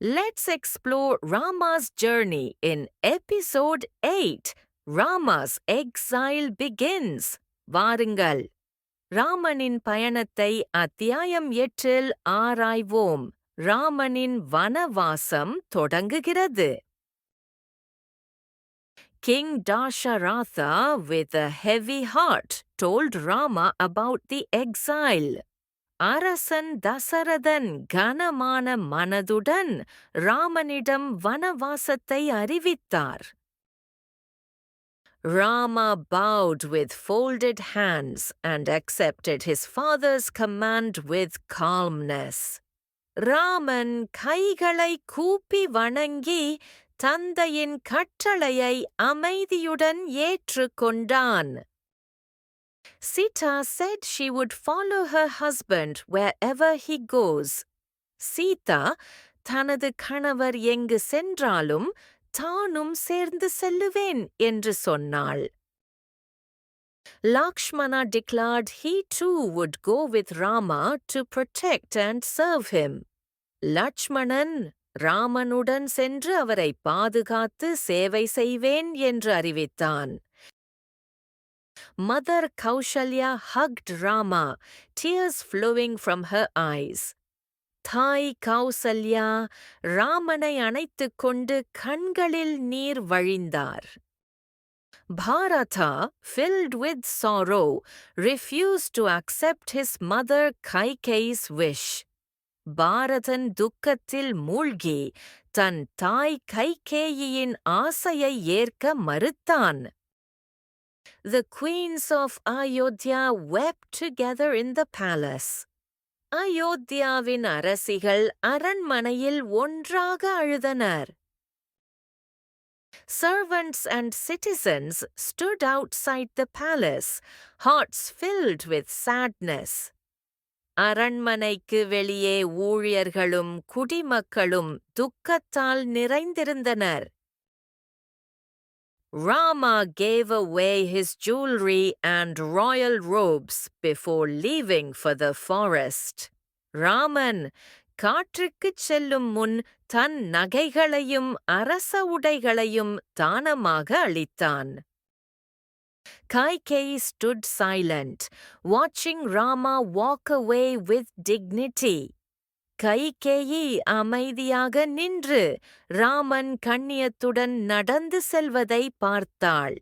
Let's explore Rama's journey in episode 8. Rama's exile begins. வாருங்கள், ராமனின் பயணத்தை அத்தியாயம் 8இல் ஆராய்வோம். ராமனின் வனவாசம் தொடங்குகிறது. King Dasharatha, with a heavy heart, told Rama about the exile. அரசன் தசரதன் கனமான மனதுடன் ராமனிடம் வனவாசத்தை அறிவித்தார். Rama bowed with folded hands and accepted his father's command with calmness. Raman கைகளை கூப்பி வணங்கி தந்தையின் கட்டளையை அமைதியுடன் ஏற்றுக்கொண்டான். Sita said she would follow her husband wherever he goes. Sita, தனது கணவர் எங்கு சென்றாலும் தானும் சேர்ந்து செல்லுவேன் என்று சொன்னாள். Lakshmana declared he too would go with Rama to protect and serve him. Lakshmanan ராமனுடன் சென்று அவரை பாதுகாத்து சேவை செய்வேன் என்று அறிவித்தான். Mother Kaushalya hugged Rama, tears flowing from her eyes. தாய் கௌசல்யா ராமனை அணைத்துக் கொண்டு கண்களில் நீர் வழிந்தார். Bharata, filled with sorrow, refused to accept his mother Kaikeyi's wish. Bharathan துக்கத்தில் மூழ்கி தன் தாய் கைகேயியின் ஆசையை ஏற்க மறுத்தான். The queens of Ayodhya wept together in the palace. அயோத்தியாவின் அரசிகள் அரண்மனையில் ஒன்றாக அழுதனர். Servants and citizens stood outside the palace, hearts filled with sadness. அரண்மனைக்கு வெளியே ஊழியர்களும் குடிமக்களும் துக்கத்தால் நிறைந்திருந்தனர். Rama gave away his jewelry and royal robes before leaving for the forest. Raman காற்றுக்குச் செல்லும் முன் தன் நகைகளையும் அரச உடைகளையும் தானமாக அளித்தான். Kaikeyi stood silent, watching Rama walk away with dignity. Kaikeyi அமைதியாக நின்று ராமன் கண்ணியத்துடன் நடந்து செல்வதை பார்த்தாள்.